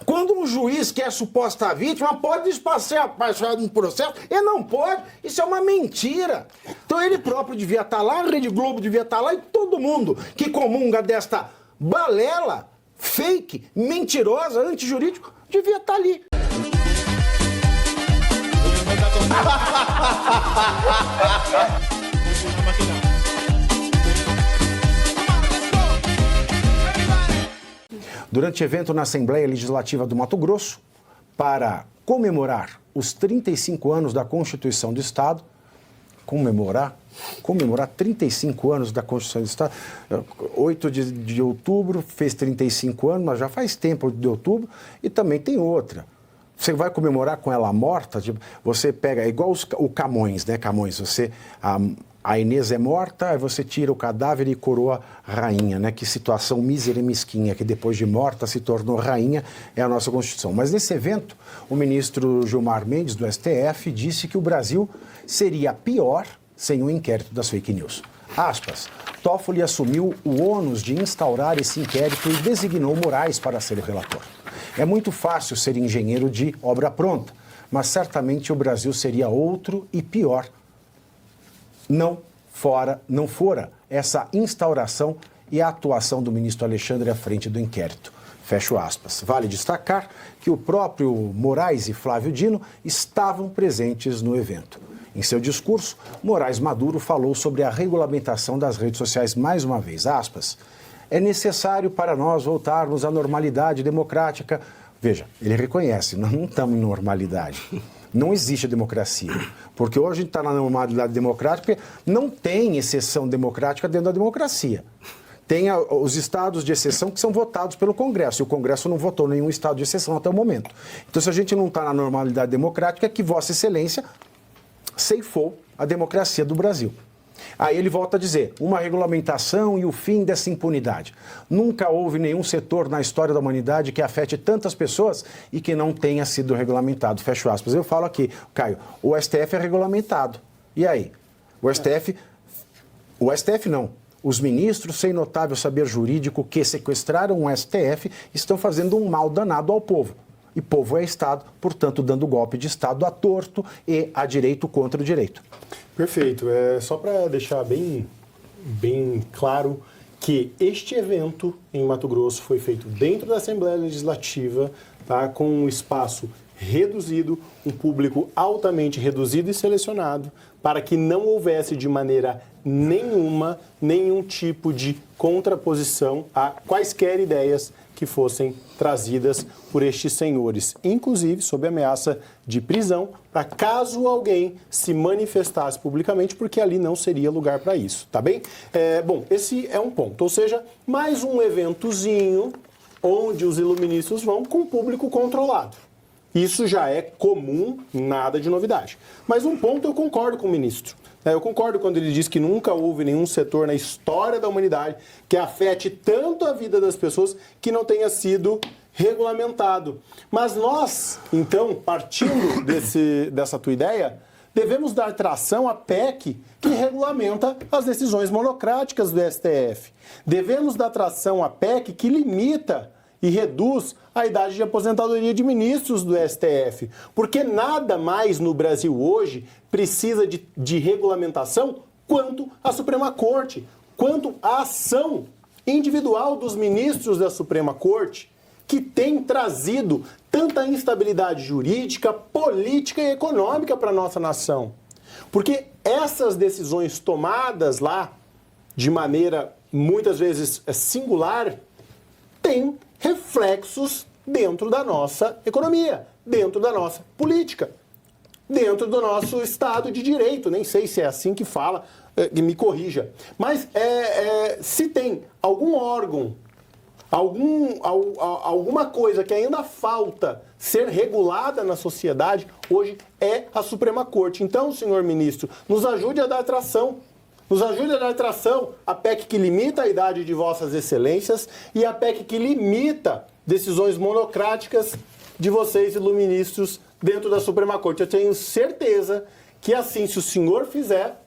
Quando um juiz que é suposta vítima pode despachar um processo, ele não pode. Isso é uma mentira. Então ele próprio devia estar lá, a Rede Globo devia estar lá e todo mundo que comunga desta balela fake, mentirosa, antijurídico, devia estar ali. Durante evento na Assembleia Legislativa do Mato Grosso, para comemorar os 35 anos da Constituição do Estado, comemorar 35 anos da Constituição do Estado, 8 de outubro fez 35 anos, mas já faz tempo de outubro, e também tem outra. Você vai comemorar com ela morta, tipo, você pega, é igual o Camões, né, Camões, você... A Inês é morta, aí você tira o cadáver e coroa rainha, né? Que situação mísera e mesquinha, que depois de morta se tornou rainha, é a nossa Constituição. Mas nesse evento, o ministro Gilmar Mendes, do STF, disse que o Brasil seria pior sem o inquérito das fake news. Aspas, Toffoli assumiu o ônus de instaurar esse inquérito e designou Moraes para ser o relator. É muito fácil ser engenheiro de obra pronta, mas certamente o Brasil seria outro e pior não fora essa instauração e a atuação do ministro Alexandre à frente do inquérito. Fecho aspas. Vale destacar que o próprio Moraes e Flávio Dino estavam presentes no evento. Em seu discurso, Moraes Maduro falou sobre a regulamentação das redes sociais mais uma vez. Aspas, é necessário para nós voltarmos à normalidade democrática. Veja, ele reconhece, nós não estamos em normalidade. Não existe a democracia, porque hoje a gente está na normalidade democrática, porque não tem exceção democrática dentro da democracia. Tem os estados de exceção que são votados pelo Congresso, e o Congresso não votou nenhum estado de exceção até o momento. Então, se a gente não está na normalidade democrática, é que Vossa Excelência ceifou a democracia do Brasil. Aí ele volta a dizer, uma regulamentação e o fim dessa impunidade. Nunca houve nenhum setor na história da humanidade que afete tantas pessoas e que não tenha sido regulamentado. Fecho aspas. Eu falo aqui, Caio, o STF é regulamentado. E aí? O STF não. Os ministros sem notável saber jurídico que sequestraram o STF estão fazendo um mal danado ao povo. E povo é Estado, portanto, dando golpe de Estado a torto e a direito contra o direito. Perfeito. Só para deixar bem claro que este evento em Mato Grosso foi feito dentro da Assembleia Legislativa, tá, com um espaço reduzido, um público altamente reduzido e selecionado, para que não houvesse de maneira nenhuma nenhum tipo de contraposição a quaisquer ideias que fossem trazidas por estes senhores, inclusive sob ameaça de prisão, para caso alguém se manifestasse publicamente, porque ali não seria lugar para isso, tá bem? Bom, esse é um ponto, ou seja, mais um eventozinho onde os iluministas vão com público controlado. Isso já é comum, nada de novidade. Mas um ponto eu concordo com o ministro. Eu concordo quando ele diz que nunca houve nenhum setor na história da humanidade que afete tanto a vida das pessoas que não tenha sido regulamentado. Mas nós, então, partindo dessa tua ideia, devemos dar tração à PEC que regulamenta as decisões monocráticas do STF. Devemos dar tração à PEC que limita e reduz a idade de aposentadoria de ministros do STF. Porque nada mais no Brasil hoje precisa de regulamentação quanto a Suprema Corte, quanto a ação individual dos ministros da Suprema Corte, que tem trazido tanta instabilidade jurídica, política e econômica para a nossa nação. Porque essas decisões tomadas lá, de maneira muitas vezes singular, têm reflexos dentro da nossa economia, dentro da nossa política, dentro do nosso Estado de Direito. Nem sei se é assim que fala, me corrija. Mas se tem algum órgão, alguma coisa que ainda falta ser regulada na sociedade, hoje é a Suprema Corte. Então, senhor ministro, nos ajude a dar tração. Nos ajude a dar tração a PEC que limita a idade de vossas excelências e a PEC que limita decisões monocráticas de vocês, iluministros, dentro da Suprema Corte. Eu tenho certeza que assim, se o senhor fizer,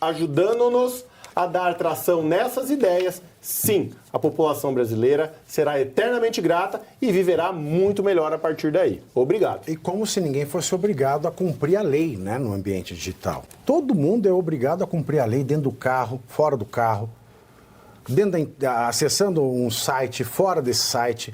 ajudando-nos a dar tração nessas ideias, sim, a população brasileira será eternamente grata e viverá muito melhor a partir daí. Obrigado. E como se ninguém fosse obrigado a cumprir a lei, né, no ambiente digital. Todo mundo é obrigado a cumprir a lei dentro do carro, fora do carro, acessando um site, fora desse site.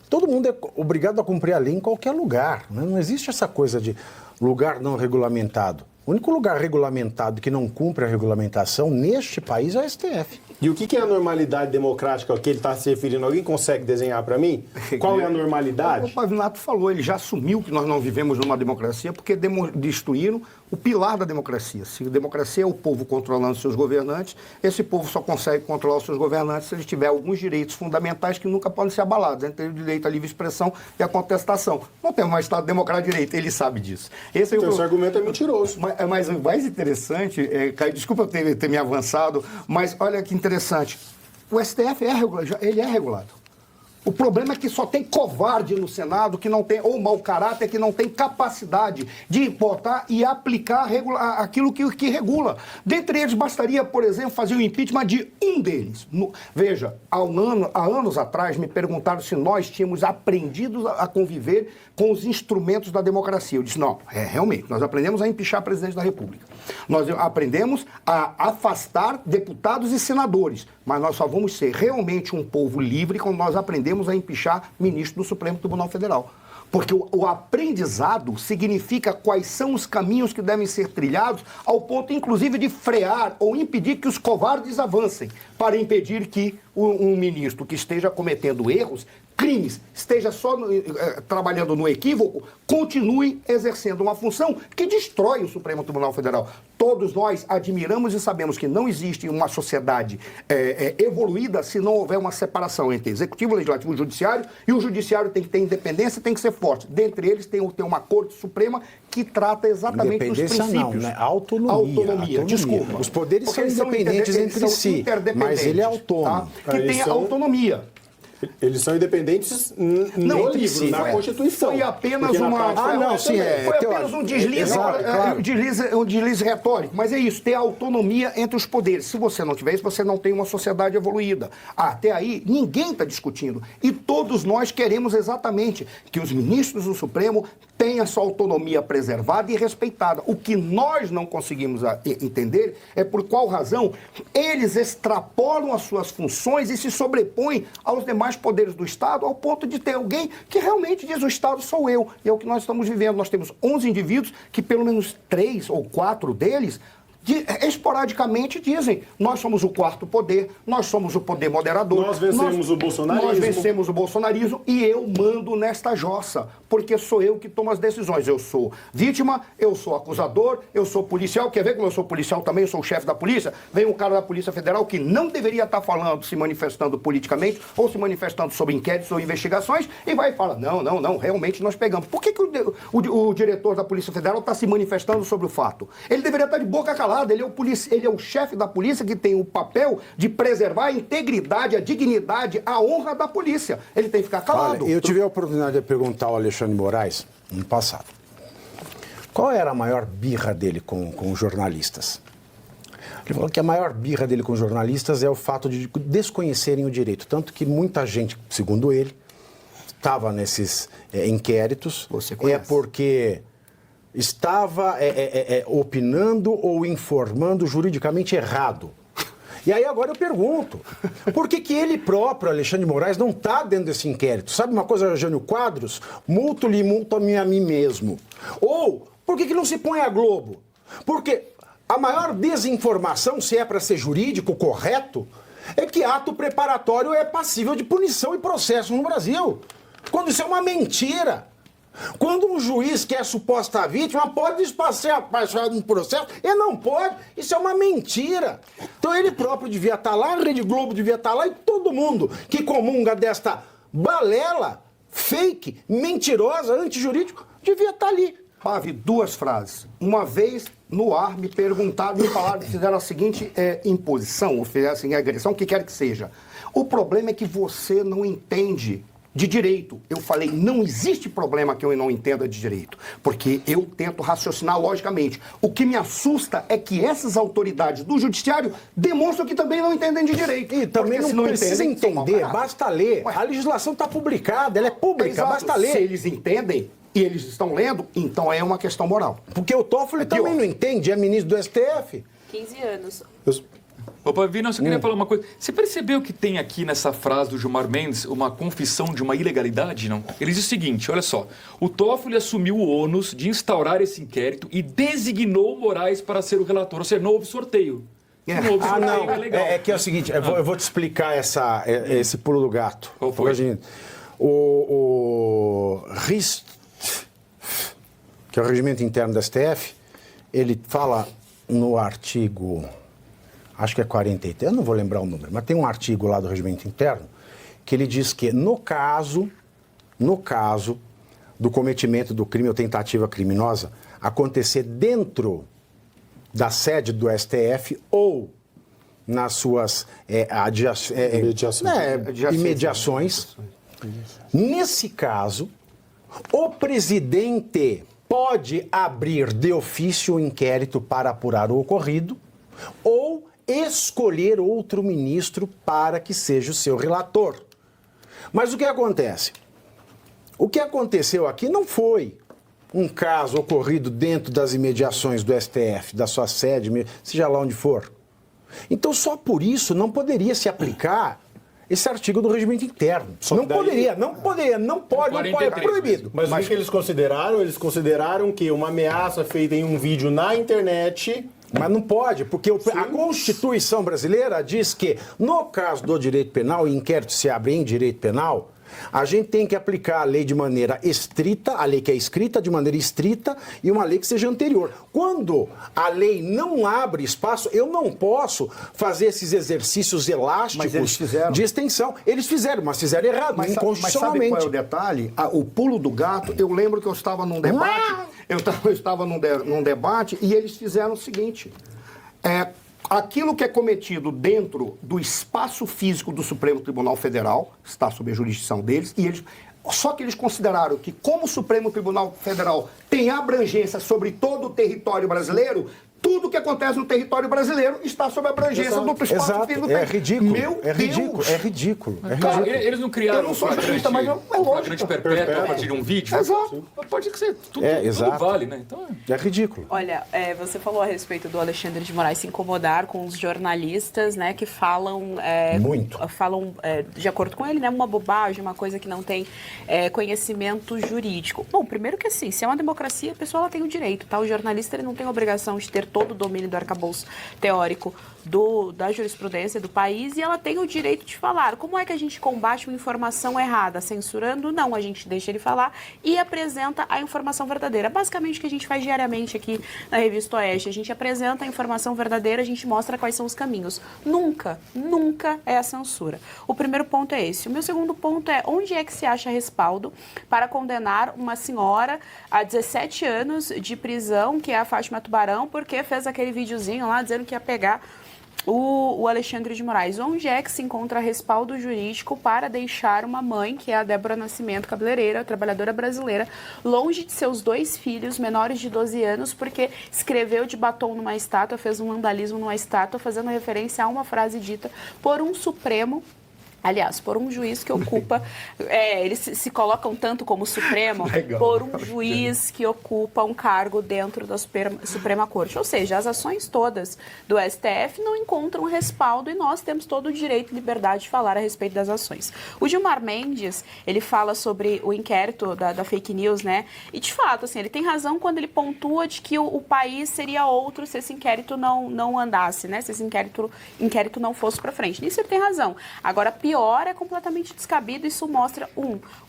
Todo mundo é obrigado a cumprir a lei em qualquer lugar. Né? Não existe essa coisa de lugar não regulamentado. O único lugar regulamentado que não cumpre a regulamentação neste país é o STF. E o que é a normalidade democrática que ele está se referindo? Alguém consegue desenhar para mim? Qual é a normalidade? O Pavinato falou, ele já assumiu que nós não vivemos numa democracia porque destruíram o pilar da democracia. Se a democracia é o povo controlando seus governantes, esse povo só consegue controlar os seus governantes se ele tiver alguns direitos fundamentais que nunca podem ser abalados, entre o direito à livre expressão e à contestação. Não temos mais Estado democrático de direito, ele sabe disso. Esse então, esse argumento é mentiroso. Mas o mais interessante, Caio, desculpa eu ter me avançado, mas olha que interessante, o STF ele é regulado. O problema é que só tem covarde no Senado, que não tem, ou mau caráter, que não tem capacidade de botar e aplicar aquilo que regula. Dentre eles, bastaria, por exemplo, fazer o impeachment de um deles. Veja, há anos atrás me perguntaram se nós tínhamos aprendido a conviver com os instrumentos da democracia. Eu disse, não, realmente, nós aprendemos a empichar presidente da República. Nós aprendemos a afastar deputados e senadores, mas nós só vamos ser realmente um povo livre quando nós aprendemos a empichar ministro do Supremo Tribunal Federal. Porque o aprendizado significa quais são os caminhos que devem ser trilhados, ao ponto, inclusive, de frear ou impedir que os covardes avancem, para impedir que um ministro que esteja cometendo erros, crimes, esteja só trabalhando no equívoco, continue exercendo uma função que destrói o Supremo Tribunal Federal. Todos nós admiramos e sabemos que não existe uma sociedade evoluída se não houver uma separação entre executivo, legislativo e judiciário, e o judiciário tem que ter independência e tem que ser forte. Dentre eles tem uma Corte Suprema que trata exatamente dos princípios. Não, né? Autonomia. Desculpa. Os poderes são independentes entre si, mas ele é autônomo. Tá? Que tem autonomia. Eles são independentes no livro, na Constituição. Foi apenas um deslize retórico. Mas é isso, ter autonomia entre os poderes. Se você não tiver isso, você não tem uma sociedade evoluída. Até aí, ninguém está discutindo. E todos nós queremos exatamente que os ministros do Supremo tenham sua autonomia preservada e respeitada. O que nós não conseguimos entender é por qual razão eles extrapolam as suas funções e se sobrepõem aos demais poderes do Estado, ao ponto de ter alguém que realmente diz: o Estado sou eu. E é o que nós estamos vivendo. Nós temos 11 indivíduos que pelo menos 3 ou 4 deles esporadicamente dizem: nós somos o quarto poder, nós somos o poder moderador. Nós vencemos o bolsonarismo. Nós vencemos o bolsonarismo e eu mando nesta jossa, porque sou eu que tomo as decisões. Eu sou vítima, eu sou acusador, eu sou policial. Quer ver como eu sou policial também? Eu sou o chefe da polícia. Vem um cara da Polícia Federal que não deveria estar falando, se manifestando politicamente ou se manifestando sobre inquéritos ou investigações e vai e fala: não, realmente nós pegamos. Por que o diretor da Polícia Federal está se manifestando sobre o fato? Ele deveria estar de boca calada. Ele é o chefe da polícia que tem o papel de preservar a integridade, a dignidade, a honra da polícia. Ele tem que ficar calado. Olha, eu tive a oportunidade de perguntar ao Alexandre Moraes no passado qual era a maior birra dele com jornalistas. Ele falou que a maior birra dele com jornalistas é o fato de desconhecerem o direito. Tanto que muita gente, segundo ele, estava nesses inquéritos. Você conhece? Porque estava opinando ou informando juridicamente errado. E aí agora eu pergunto, por que ele próprio, Alexandre de Moraes, não está dentro desse inquérito? Sabe uma coisa, Jânio Quadros? Multo-lhe, multo-me a mim mesmo. Ou, por que não se põe a Globo? Porque a maior desinformação, se é para ser jurídico, correto, é que ato preparatório é passível de punição e processo no Brasil. Quando isso é uma mentira. Quando um juiz que é suposta vítima pode passar um processo, ele não pode, isso é uma mentira. Então ele próprio devia estar lá, a Rede Globo devia estar lá e todo mundo que comunga desta balela, fake, mentirosa, antijurídico, devia estar ali. Pave, 2 frases. Uma vez, no ar, me perguntaram, me falaram que fizeram a seguinte imposição, ou fizeram a seguinte agressão, o que quer que seja. O problema é que você não entende de direito. Eu falei, não existe problema que eu não entenda de direito, porque eu tento raciocinar logicamente. O que me assusta é que essas autoridades do judiciário demonstram que também não entendem de direito. E também não precisa entender, basta ler. A legislação está publicada, ela é pública, Exato. basta ler. Se eles entendem e eles estão lendo, então é uma questão moral. Porque o Toffoli também não entende, é ministro do STF. 15 anos. Opa, Vina, eu só queria falar uma coisa. Você percebeu que tem aqui nessa frase do Gilmar Mendes uma confissão de uma ilegalidade, não? Ele diz o seguinte, olha só. O Toffoli assumiu o ônus de instaurar esse inquérito e designou Moraes para ser o relator. Ou seja, não houve sorteio. Não houve sorteio, Não, é legal. é que é o seguinte, eu vou te explicar esse pulo do gato. Qual foi? O RIST, que é o Regimento Interno da STF, ele fala no artigo, acho que é 43, eu não vou lembrar o número, mas tem um artigo lá do Regimento Interno que ele diz que no caso do cometimento do crime ou tentativa criminosa acontecer dentro da sede do STF ou nas suas imediações, nesse caso, o presidente pode abrir de ofício o inquérito para apurar o ocorrido ou escolher outro ministro para que seja o seu relator. Mas o que acontece? O que aconteceu aqui não foi um caso ocorrido dentro das imediações do STF, da sua sede, seja lá onde for. Então, só por isso não poderia se aplicar esse artigo do regimento interno. Não pode, é proibido. Mas o que eles consideraram? Eles consideraram que uma ameaça feita em um vídeo na internet... Mas não pode, porque a Constituição brasileira diz que, no caso do direito penal, e inquérito se abre em direito penal, a gente tem que aplicar a lei de maneira estrita, a lei que é escrita de maneira estrita e uma lei que seja anterior. Quando a lei não abre espaço, eu não posso fazer esses exercícios elásticos de extensão. Eles fizeram, mas fizeram errado, inconstitucionalmente. Mas sabe qual é o detalhe? O pulo do gato, eu lembro que eu estava num debate, eu estava num debate e eles fizeram o seguinte, aquilo que é cometido dentro do espaço físico do Supremo Tribunal Federal, está sob a jurisdição deles, só que eles consideraram que, como o Supremo Tribunal Federal tem abrangência sobre todo o território brasileiro, tudo que acontece no território brasileiro está sob a abrangência do espaço físico do É ridículo. Eles não criaram Eu não sou jurista, mas um flagrante perpétuo a partir de um vídeo? Exato. Pode ser, tudo vale, né? Então, é ridículo. Olha, você falou a respeito do Alexandre de Moraes se incomodar com os jornalistas, né, que falam... Falam, de acordo com ele, né, uma bobagem, uma coisa que não tem conhecimento jurídico. Bom, primeiro que assim, se é uma democracia, a pessoa ela tem o direito, tá? O jornalista ele não tem a obrigação de ter todo o domínio do arcabouço teórico da jurisprudência do país e ela tem o direito de falar. Como é que a gente combate uma informação errada? Censurando? Não, a gente deixa ele falar e apresenta a informação verdadeira. Basicamente o que a gente faz diariamente aqui na Revista Oeste, a gente apresenta a informação verdadeira, a gente mostra quais são os caminhos. Nunca é a censura. O primeiro ponto é esse. O meu segundo ponto é onde é que se acha respaldo para condenar uma senhora a 17 anos de prisão, que é a Fátima Tubarão, porque fez aquele videozinho lá dizendo que ia pegar o Alexandre de Moraes. Onde é que se encontra respaldo jurídico para deixar uma mãe, que é a Débora Nascimento, cabeleireira, trabalhadora brasileira, longe de seus 2 filhos menores de 12 anos, porque escreveu de batom numa estátua, fez um vandalismo numa estátua, fazendo referência a uma frase dita por um Supremo. Aliás, por um juiz que ocupa, eles se colocam tanto como Supremo, por um juiz que ocupa um cargo dentro da Suprema Corte. Ou seja, as ações todas do STF não encontram respaldo e nós temos todo o direito e liberdade de falar a respeito das ações. O Gilmar Mendes, ele fala sobre o inquérito da fake news, né? E de fato, assim, ele tem razão quando ele pontua de que o país seria outro se esse inquérito não andasse, né? Se esse inquérito não fosse para frente. Nisso ele tem razão. Agora, pior é completamente descabido. Isso mostra,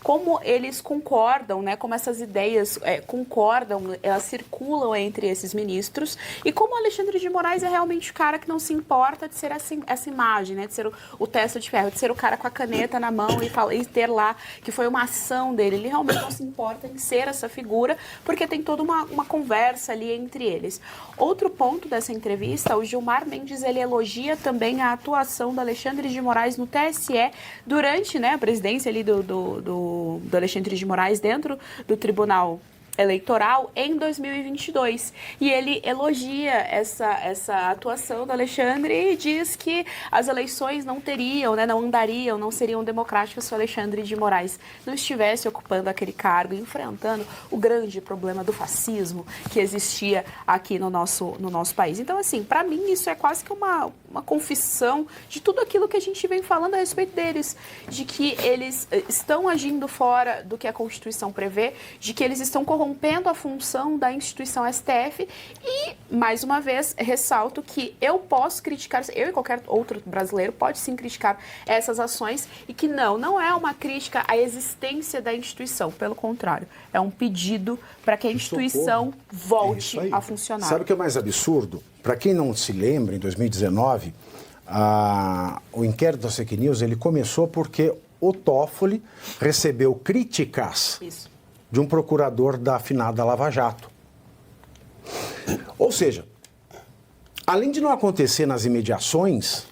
como eles concordam, né, como essas ideias concordam, elas circulam entre esses ministros e como o Alexandre de Moraes é realmente o cara que não se importa de ser essa imagem, né, de ser o testa de ferro, de ser o cara com a caneta na mão e ter lá que foi uma ação dele. Ele realmente não se importa em ser essa figura porque tem toda uma conversa ali entre eles. Outro ponto dessa entrevista, o Gilmar Mendes, ele elogia também a atuação do Alexandre de Moraes no TSE TSE durante, né, a presidência ali do Alexandre de Moraes dentro do Tribunal Eleitoral em 2022. E ele elogia essa atuação do Alexandre e diz que as eleições não teriam, né, não andariam, não seriam democráticas se o Alexandre de Moraes não estivesse ocupando aquele cargo, enfrentando o grande problema do fascismo que existia aqui no nosso país. Então, assim, para mim isso é quase que uma confissão de tudo aquilo que a gente vem falando a respeito deles, de que eles estão agindo fora do que a Constituição prevê, de que eles estão corrompendo a função da instituição STF e, mais uma vez, ressalto que eu posso criticar, eu e qualquer outro brasileiro pode sim criticar essas ações e que não é uma crítica à existência da instituição, pelo contrário, é um pedido para que a instituição volte a funcionar. Sabe o que é mais absurdo? Para quem não se lembra, em 2019, o inquérito das fake news ele começou porque o Toffoli recebeu críticas de um procurador da afinada Lava Jato. Ou seja, além de não acontecer nas imediações,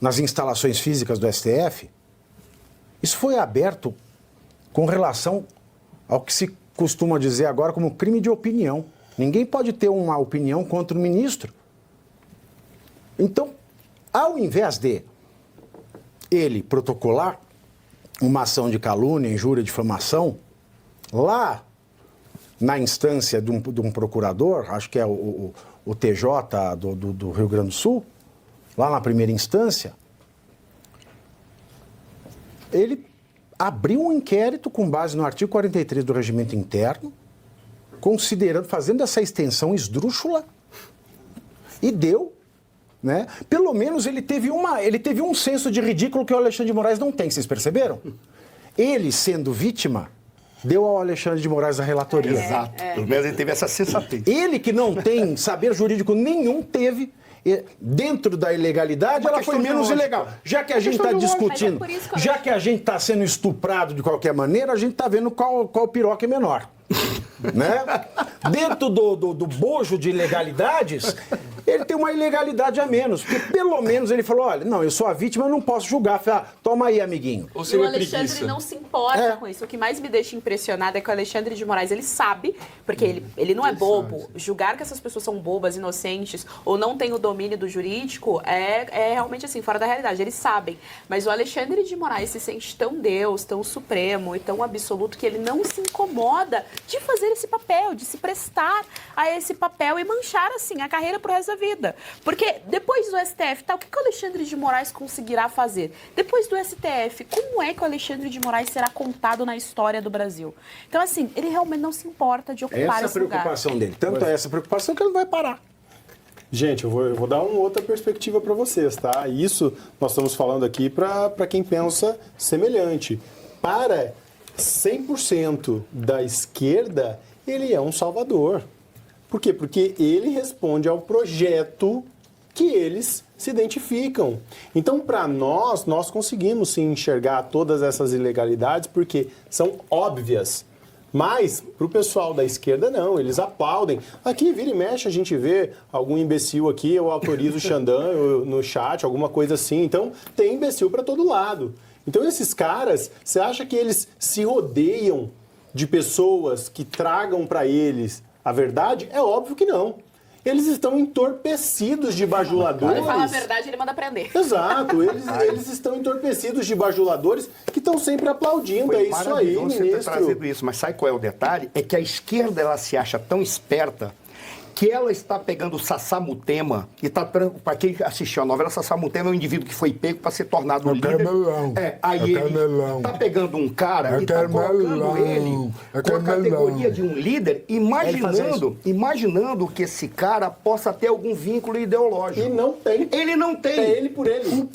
nas instalações físicas do STF, isso foi aberto com relação ao que se costuma dizer agora como crime de opinião. Ninguém pode ter uma opinião contra o ministro. Então, ao invés de ele protocolar uma ação de calúnia, injúria, difamação, lá na instância de um procurador, acho que é o TJ do Rio Grande do Sul, lá na primeira instância, ele abriu um inquérito com base no artigo 43 do Regimento Interno, fazendo essa extensão esdrúxula, e deu, né? Pelo menos ele teve um senso de ridículo que o Alexandre de Moraes não tem, vocês perceberam? Ele, sendo vítima, deu ao Alexandre de Moraes a relatoria. Exato. Pelo menos ele teve essa sensatez. Ele, que não tem saber jurídico nenhum, teve. Dentro da ilegalidade, ela foi menos ilegal. Já que a gente está discutindo, já que a gente está sendo estuprado de qualquer maneira, a gente está vendo qual piroca é menor. Né? Dentro do bojo de ilegalidades, ele tem uma ilegalidade a menos. Porque pelo menos ele falou, olha, não, eu sou a vítima, eu não posso julgar. Falei, toma aí, amiguinho. E o Alexandre não se importa com isso. O que mais me deixa impressionada é que o Alexandre de Moraes, ele sabe, porque ele não é bobo. Julgar que essas pessoas são bobas, inocentes, ou não têm o domínio do jurídico, é realmente assim, fora da realidade. Eles sabem. Mas o Alexandre de Moraes se sente tão Deus, tão supremo e tão absoluto que ele não se incomoda de fazer esse papel, de se prestar a esse papel e manchar, assim, a carreira pro resto da vida. Porque depois do STF, o que o Alexandre de Moraes conseguirá fazer? Depois do STF, como é que o Alexandre de Moraes será contado na história do Brasil? Então, assim, ele realmente não se importa de ocupar esse lugar. Essa preocupação dele. Tanto é essa preocupação que ele não vai parar. Gente, eu vou dar uma outra perspectiva para vocês, tá? Isso nós estamos falando aqui para quem pensa semelhante. Para 100% da esquerda, ele é um salvador. Por quê? Porque ele responde ao projeto que eles se identificam. Então, para nós conseguimos sim enxergar todas essas ilegalidades porque são óbvias. Mas, para o pessoal da esquerda, não, eles aplaudem. Aqui, vira e mexe, a gente vê algum imbecil aqui, eu autorizo o Xandão no chat, alguma coisa assim. Então, tem imbecil para todo lado. Então, esses caras, você acha que eles se rodeiam de pessoas que tragam para eles a verdade? É óbvio que não. Eles estão entorpecidos de bajuladores. Ele fala a verdade, ele manda prender. Exato, eles estão entorpecidos de bajuladores que estão sempre aplaudindo. Foi é isso aí, ministro. Você ter trazido isso, mas sabe qual é o detalhe? É que a esquerda ela se acha tão esperta que ela está pegando o Sassamutema e está, para quem assistiu a novela, Sassamutema é um indivíduo que foi pego para ser tornado líder. Aí ele está pegando um cara e está colocando ele com a categoria de um líder, imaginando que esse cara possa ter algum vínculo ideológico. E não tem. Ele não tem. É ele por ele.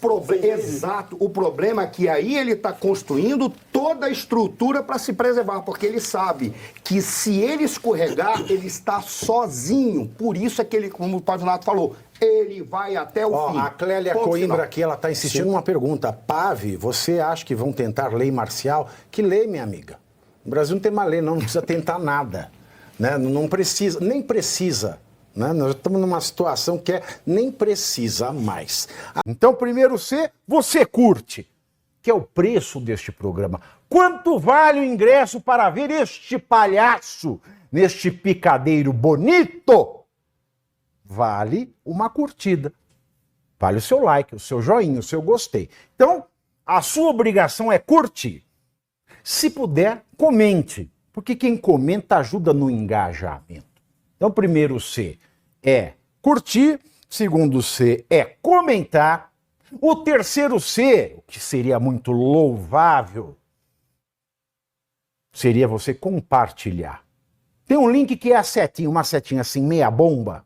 Exato. O problema é que aí ele está construindo toda a estrutura para se preservar, porque ele sabe que se ele escorregar, ele está sozinho. Por isso é que ele, como o Pavinato falou, ele vai até o fim. A Clélia Coimbra aqui, ela está insistindo numa pergunta. Pave, você acha que vão tentar lei marcial? Que lei, minha amiga? No Brasil não tem uma lei, não precisa tentar nada. Né? Não precisa, nem precisa. Né? Nós estamos numa situação que nem precisa mais. Então, primeiro C, você curte. que é o preço deste programa. Quanto vale o ingresso para ver este palhaço neste picadeiro bonito? Vale uma curtida. Vale o seu like, o seu joinha, o seu gostei. Então, a sua obrigação é curtir. Se puder, comente, porque quem comenta ajuda no engajamento. Então, primeiro C é curtir, segundo C é comentar, o terceiro C, o que seria muito louvável, seria você compartilhar. Tem um link que é a setinha, uma setinha assim, meia bomba.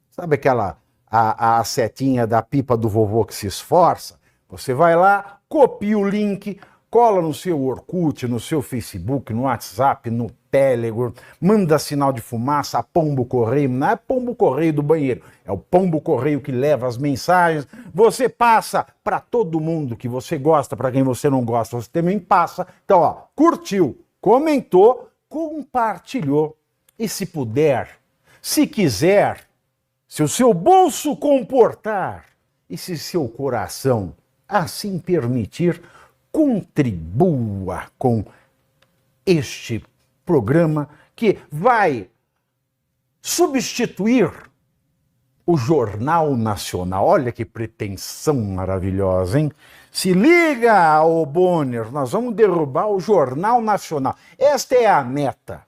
Sabe aquela, a setinha da pipa do vovô que se esforça? Você vai lá, copia o link, cola no seu Orkut, no seu Facebook, no WhatsApp, no Telegram, manda sinal de fumaça, pombo correio, não é pombo correio do banheiro, é o pombo correio que leva as mensagens, você passa para todo mundo que você gosta, para quem você não gosta, você também passa. Então, ó, curtiu, comentou, compartilhou. E se puder, se quiser, se o seu bolso comportar e se seu coração assim permitir, contribua com este programa que vai substituir o Jornal Nacional. Olha que pretensão maravilhosa, hein? Se liga, ô Bonner, nós vamos derrubar o Jornal Nacional. Esta é a meta.